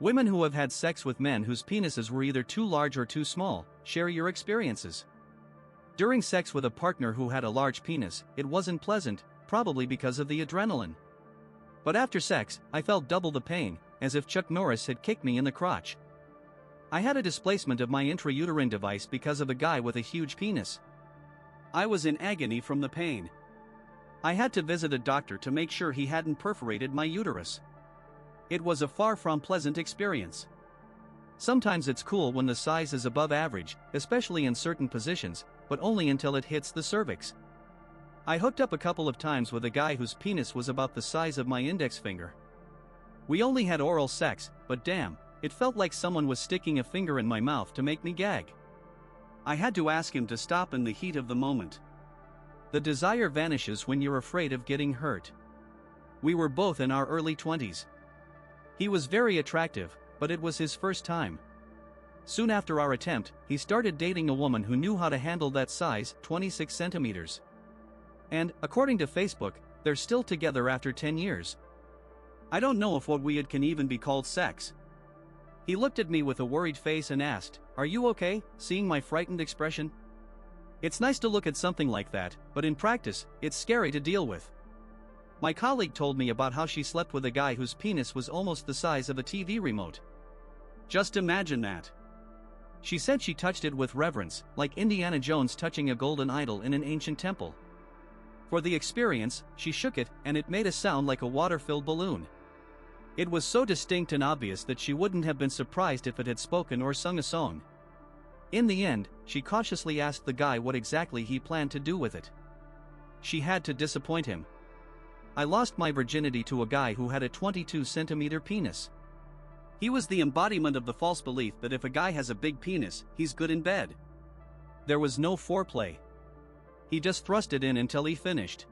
Women who have had sex with men whose penises were either too large or too small, share your experiences. During sex with a partner who had a large penis, it wasn't pleasant, probably because of the adrenaline. But after sex, I felt double the pain, as if Chuck Norris had kicked me in the crotch. I had a displacement of my intrauterine device because of a guy with a huge penis. I was in agony from the pain. I had to visit a doctor to make sure he hadn't perforated my uterus. It was a far from pleasant experience. Sometimes it's cool when the size is above average, especially in certain positions, but only until it hits the cervix. I hooked up a couple of times with a guy whose penis was about the size of my index finger. We only had oral sex, but damn, it felt like someone was sticking a finger in my mouth to make me gag. I had to ask him to stop in the heat of the moment. The desire vanishes when you're afraid of getting hurt. We were both in our early 20s. He was very attractive, but it was his first time. Soon after our attempt, he started dating a woman who knew how to handle that size, 26 centimeters. And, according to Facebook, they're still together after 10 years. I don't know if what we had can even be called sex. He looked at me with a worried face and asked, "Are you okay?" seeing my frightened expression. It's nice to look at something like that, but in practice, it's scary to deal with. My colleague told me about how she slept with a guy whose penis was almost the size of a TV remote. Just imagine that. She said she touched it with reverence, like Indiana Jones touching a golden idol in an ancient temple. For the experience, she shook it, and it made a sound like a water-filled balloon. It was so distinct and obvious that she wouldn't have been surprised if it had spoken or sung a song. In the end, she cautiously asked the guy what exactly he planned to do with it. She had to disappoint him. I lost my virginity to a guy who had a 22-centimeter penis. He was the embodiment of the false belief that if a guy has a big penis, he's good in bed. There was no foreplay. He just thrust it in until he finished.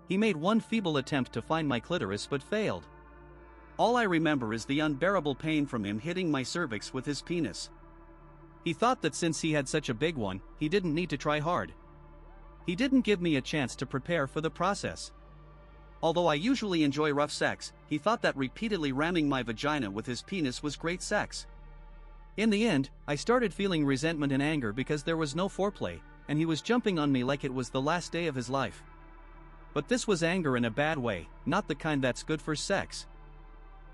He made one feeble attempt to find my clitoris but failed. All I remember is the unbearable pain from him hitting my cervix with his penis. He thought that since he had such a big one, he didn't need to try hard. He didn't give me a chance to prepare for the process. Although I usually enjoy rough sex, he thought that repeatedly ramming my vagina with his penis was great sex. In the end, I started feeling resentment and anger because there was no foreplay, and he was jumping on me like it was the last day of his life. But this was anger in a bad way, not the kind that's good for sex.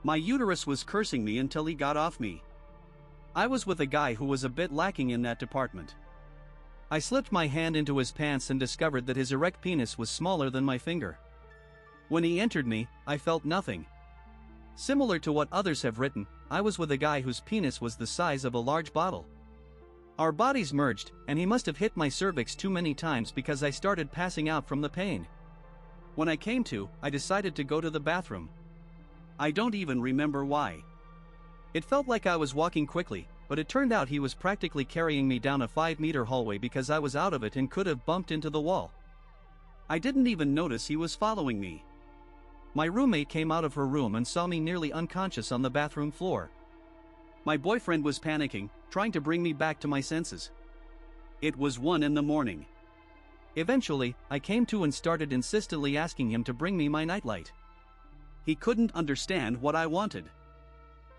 My uterus was cursing me until he got off me. I was with a guy who was a bit lacking in that department. I slipped my hand into his pants and discovered that his erect penis was smaller than my finger. When he entered me, I felt nothing. Similar to what others have written, I was with a guy whose penis was the size of a large bottle. Our bodies merged, and he must have hit my cervix too many times because I started passing out from the pain. When I came to, I decided to go to the bathroom. I don't even remember why. It felt like I was walking quickly, but it turned out he was practically carrying me down a 5-meter hallway because I was out of it and could have bumped into the wall. I didn't even notice he was following me. My roommate came out of her room and saw me nearly unconscious on the bathroom floor. My boyfriend was panicking, trying to bring me back to my senses. It was 1 a.m. Eventually, I came to and started insistently asking him to bring me my nightlight. He couldn't understand what I wanted.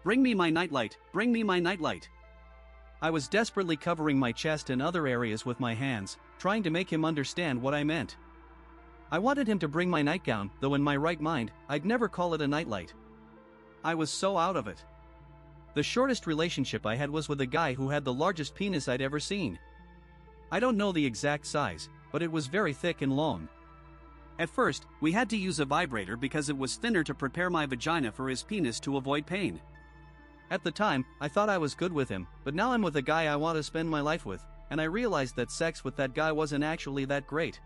"Bring me my nightlight, bring me my nightlight." I was desperately covering my chest and other areas with my hands, trying to make him understand what I meant. I wanted him to bring my nightgown, though in my right mind, I'd never call it a nightlight. I was so out of it. The shortest relationship I had was with a guy who had the largest penis I'd ever seen. I don't know the exact size, but it was very thick and long. At first, we had to use a vibrator because it was thinner to prepare my vagina for his penis to avoid pain. At the time, I thought I was good with him, but now I'm with a guy I want to spend my life with, and I realized that sex with that guy wasn't actually that great.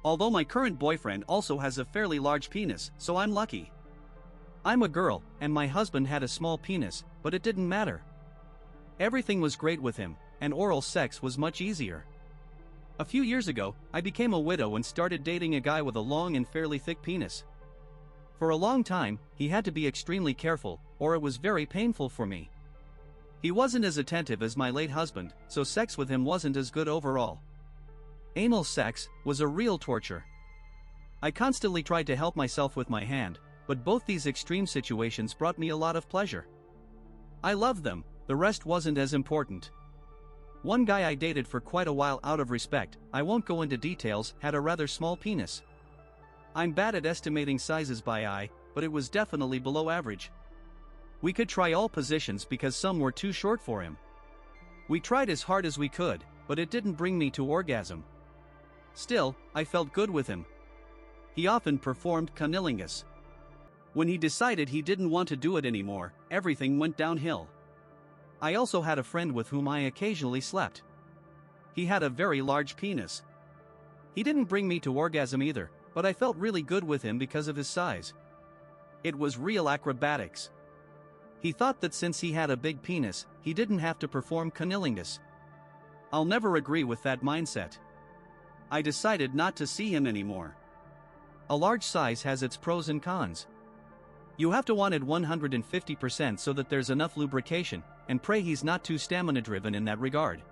Although my current boyfriend also has a fairly large penis, so I'm lucky. I'm a girl, and my husband had a small penis, but it didn't matter. Everything was great with him, and oral sex was much easier. A few years ago, I became a widow and started dating a guy with a long and fairly thick penis. For a long time, he had to be extremely careful, or it was very painful for me. He wasn't as attentive as my late husband, so sex with him wasn't as good overall. Anal sex was a real torture. I constantly tried to help myself with my hand, but both these extreme situations brought me a lot of pleasure. I loved them, the rest wasn't as important. One guy I dated for quite a while out of respect, I won't go into details, had a rather small penis. I'm bad at estimating sizes by eye, but it was definitely below average. We could try all positions because some were too short for him. We tried as hard as we could, but it didn't bring me to orgasm. Still, I felt good with him. He often performed cunnilingus. When he decided he didn't want to do it anymore, everything went downhill. I also had a friend with whom I occasionally slept. He had a very large penis. He didn't bring me to orgasm either, but I felt really good with him because of his size. It was real acrobatics. He thought that since he had a big penis, he didn't have to perform cunnilingus. I'll never agree with that mindset. I decided not to see him anymore. A large size has its pros and cons. You have to want it 150% so that there's enough lubrication, and pray he's not too stamina-driven in that regard.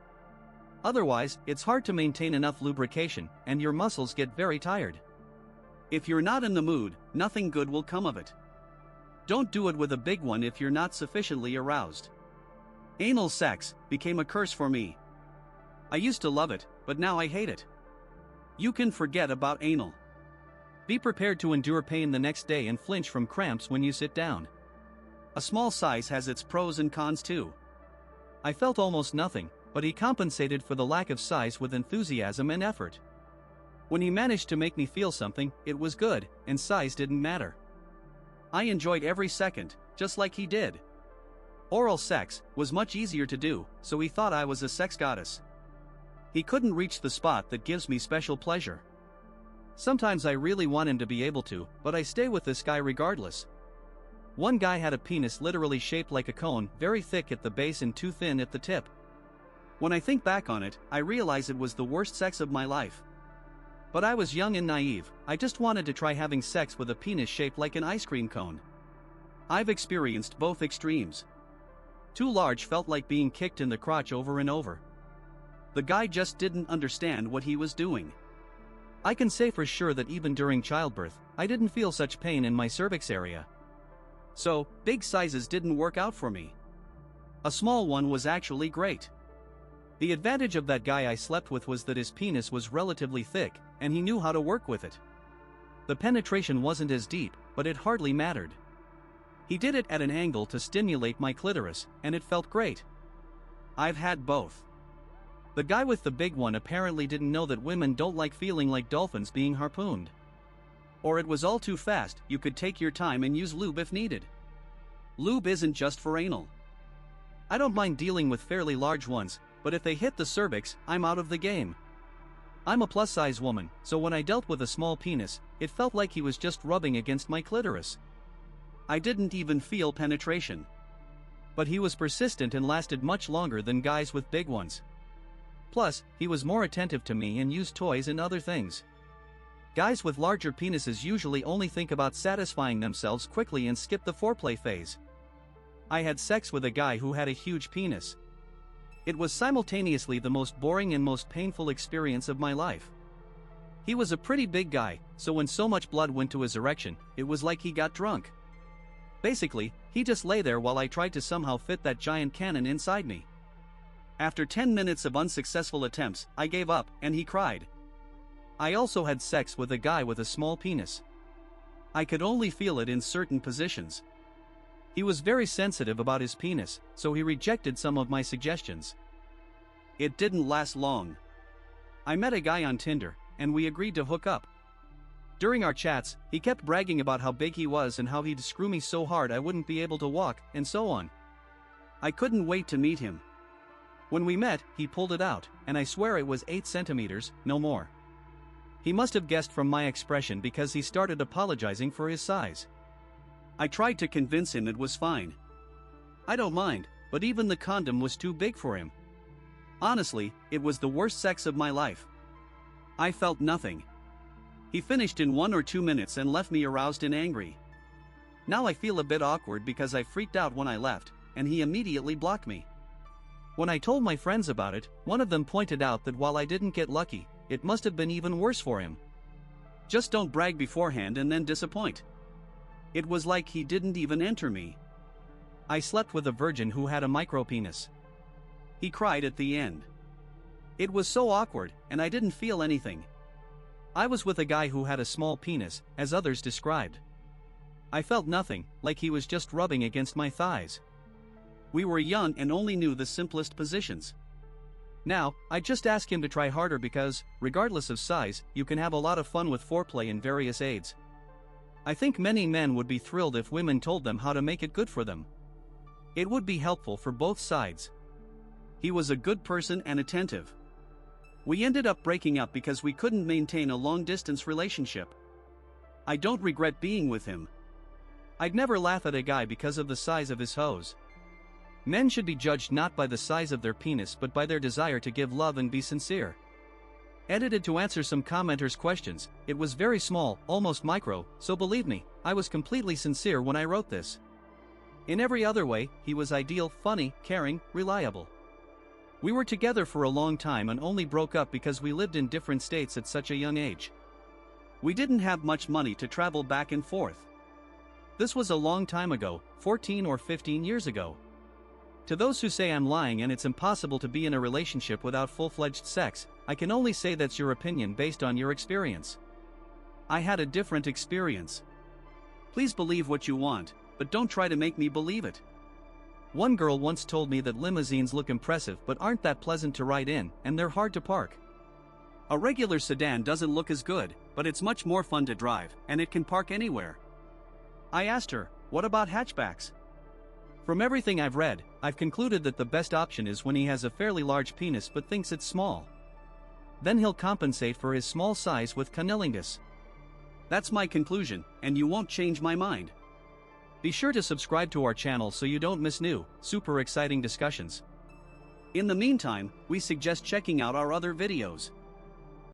Otherwise, it's hard to maintain enough lubrication, and your muscles get very tired. If you're not in the mood, nothing good will come of it. Don't do it with a big one if you're not sufficiently aroused. Anal sex became a curse for me. I used to love it, but now I hate it. You can forget about anal. Be prepared to endure pain the next day and flinch from cramps when you sit down. A small size has its pros and cons too. I felt almost nothing, but he compensated for the lack of size with enthusiasm and effort. When he managed to make me feel something, it was good, and size didn't matter. I enjoyed every second, just like he did. Oral sex was much easier to do, so he thought I was a sex goddess. He couldn't reach the spot that gives me special pleasure. Sometimes I really want him to be able to, but I stay with this guy regardless. One guy had a penis literally shaped like a cone, very thick at the base and too thin at the tip. When I think back on it, I realize it was the worst sex of my life. But I was young and naive, I just wanted to try having sex with a penis shaped like an ice cream cone. I've experienced both extremes. Too large felt like being kicked in the crotch over and over. The guy just didn't understand what he was doing. I can say for sure that even during childbirth, I didn't feel such pain in my cervix area. So, big sizes didn't work out for me. A small one was actually great. The advantage of that guy I slept with was that his penis was relatively thick, and he knew how to work with it. The penetration wasn't as deep, but it hardly mattered. He did it at an angle to stimulate my clitoris, and it felt great. I've had both. The guy with the big one apparently didn't know that women don't like feeling like dolphins being harpooned. Or it was all too fast, you could take your time and use lube if needed. Lube isn't just for anal. I don't mind dealing with fairly large ones, but if they hit the cervix, I'm out of the game. I'm a plus-size woman, so when I dealt with a small penis, it felt like he was just rubbing against my clitoris. I didn't even feel penetration. But he was persistent and lasted much longer than guys with big ones. Plus, he was more attentive to me and used toys and other things. Guys with larger penises usually only think about satisfying themselves quickly and skip the foreplay phase. I had sex with a guy who had a huge penis. It was simultaneously the most boring and most painful experience of my life. He was a pretty big guy, so when so much blood went to his erection, it was like he got drunk. Basically, he just lay there while I tried to somehow fit that giant cannon inside me. After 10 minutes of unsuccessful attempts, I gave up, and he cried. I also had sex with a guy with a small penis. I could only feel it in certain positions. He was very sensitive about his penis, so he rejected some of my suggestions. It didn't last long. I met a guy on Tinder, and we agreed to hook up. During our chats, he kept bragging about how big he was and how he'd screw me so hard I wouldn't be able to walk, and so on. I couldn't wait to meet him. When we met, he pulled it out, and I swear it was 8 centimeters, no more. He must have guessed from my expression because he started apologizing for his size. I tried to convince him it was fine. I don't mind, but even the condom was too big for him. Honestly, it was the worst sex of my life. I felt nothing. He finished in 1 or 2 minutes and left me aroused and angry. Now I feel a bit awkward because I freaked out when I left, and he immediately blocked me. When I told my friends about it, one of them pointed out that while I didn't get lucky, it must have been even worse for him. Just don't brag beforehand and then disappoint. It was like he didn't even enter me. I slept with a virgin who had a micropenis. He cried at the end. It was so awkward, and I didn't feel anything. I was with a guy who had a small penis, as others described. I felt nothing, like he was just rubbing against my thighs. We were young and only knew the simplest positions. Now, I just ask him to try harder because, regardless of size, you can have a lot of fun with foreplay in various aids. I think many men would be thrilled if women told them how to make it good for them. It would be helpful for both sides. He was a good person and attentive. We ended up breaking up because we couldn't maintain a long-distance relationship. I don't regret being with him. I'd never laugh at a guy because of the size of his hose. Men should be judged not by the size of their penis but by their desire to give love and be sincere. Edited to answer some commenters' questions. It was very small, almost micro, so believe me, I was completely sincere when I wrote this. In every other way, he was ideal, funny, caring, reliable. We were together for a long time and only broke up because we lived in different states at such a young age. We didn't have much money to travel back and forth. This was a long time ago, 14 or 15 years ago. To those who say I'm lying and it's impossible to be in a relationship without full-fledged sex, I can only say that's your opinion based on your experience. I had a different experience. Please believe what you want, but don't try to make me believe it. One girl once told me that limousines look impressive but aren't that pleasant to ride in, and they're hard to park. A regular sedan doesn't look as good, but it's much more fun to drive, and it can park anywhere. I asked her, what about hatchbacks? From everything I've read, I've concluded that the best option is when he has a fairly large penis but thinks it's small. Then he'll compensate for his small size with cunnilingus. That's my conclusion, and you won't change my mind. Be sure to subscribe to our channel so you don't miss new, super exciting discussions. In the meantime, we suggest checking out our other videos.